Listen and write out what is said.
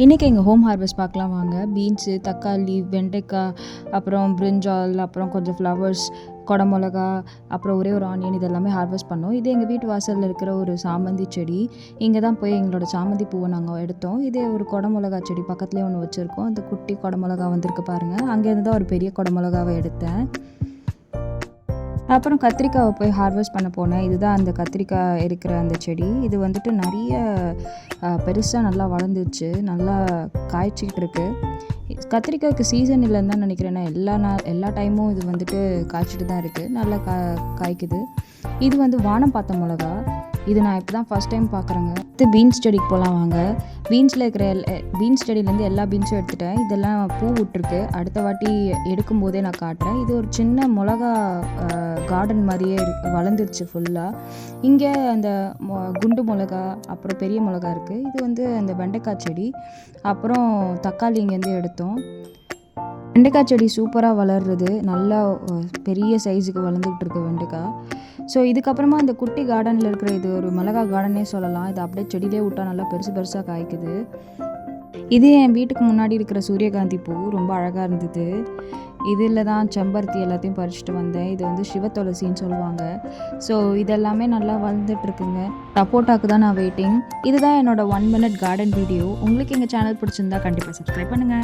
இன்றைக்கி எங்கள் home harvest பார்க்கலாம் வாங்க. பீன்ஸு, தக்காளி, வெண்டைக்காய், அப்புறம் பிரிஞ்சால், அப்புறம் கொஞ்சம் ஃப்ளவர்ஸ், குடமிளகா, அப்புறம் ஒரே ஒரு ஆனியன் இதெல்லாமே ஹார்வெஸ்ட் பண்ணோம். இது எங்கள் வீட்டு வாசலில் இருக்கிற ஒரு சாமந்தி செடி. இங்கே தான் போய் எங்களோட சாமந்தி பூவை நாங்கள் எடுத்தோம். இதே ஒரு குடமிளகா செடி பக்கத்துலேயே ஒன்று வச்சுருக்கோம். அந்த குட்டி குடமிளகா வந்திருக்கு பாருங்கள். அங்கேருந்து தான் ஒரு பெரிய குடமிளகாவை எடுத்தேன். அப்புறம் கத்திரிக்காவை போய் ஹார்வெஸ்ட் பண்ண போனேன். இதுதான் அந்த கத்திரிக்காய் இருக்கிற அந்த செடி. இது வந்துட்டு நிறைய பெருசாக நல்லா வளர்ந்துச்சு, நல்லா காய்ச்சிக்கிட்டு இருக்கு. கத்திரிக்காய்க்கு சீசன் இல்லைன்னு தான் நினைக்கிறேன். எல்லா டைமும் இது வந்துட்டு காய்ச்சிட்டு தான் இருக்குது, நல்லா காய்க்குது. இது வந்து வானம் பார்த்த மிளகா. இது நான் இப்போ தான் ஃபஸ்ட் டைம் பார்க்குறேங்க. அடுத்து பீன்ஸ் செடிக்கு போகலாம் வாங்க. பீன்ஸில் இருக்கிற பீன்ஸ் செடியிலேருந்து எல்லா பீன்ஸும் எடுத்துட்டேன். இதெல்லாம் பூ விட்டுருக்கு. அடுத்த வாட்டி எடுக்கும்போதே நான் காட்டுறேன். இது ஒரு சின்ன மிளகா கார்டன் மாதிரியே வளர்ந்துருச்சு ஃபுல்லாக. இங்கே அந்த குண்டு மிளகா, அப்புறம் பெரிய மிளகா இருக்குது. இது வந்து அந்த வெண்டைக்காய் செடி. அப்புறம் தக்காளி இங்கேருந்து எடுத்தோம். வெண்டைக்காய் செடி சூப்பராக வளர்றது, நல்லா பெரிய சைஸுக்கு வளர்ந்துக்கிட்டு இருக்கு வெண்டைக்காய். ஸோ இதுக்கப்புறமா இந்த குட்டி கார்டனில் இருக்கிற இது ஒரு மிளகா கார்டனே சொல்லலாம். இது அப்படியே செடியிலே விட்டால் நல்லா பெருசாக காய்க்குது. இது என் வீட்டுக்கு முன்னாடி இருக்கிற சூரியகாந்தி பூ ரொம்ப அழகாக இருந்தது. இதில் தான் செம்பருத்தி எல்லாத்தையும் பறிச்சுட்டு வந்தேன். இது வந்து சிவ துளசின்னு சொல்லுவாங்க. ஸோ இதெல்லாமே நல்லா வளர்ந்துட்டுருக்குங்க. சப்போட்டாக்கு தான் நான் வெயிட்டிங். இதுதான் என்னோடய 1 minute கார்டன் வீடியோ. உங்களுக்கு எங்கள் சேனல் பிடிச்சிருந்தா கண்டிப்பாக சப்ஸ்கிரைப் பண்ணுங்கள்.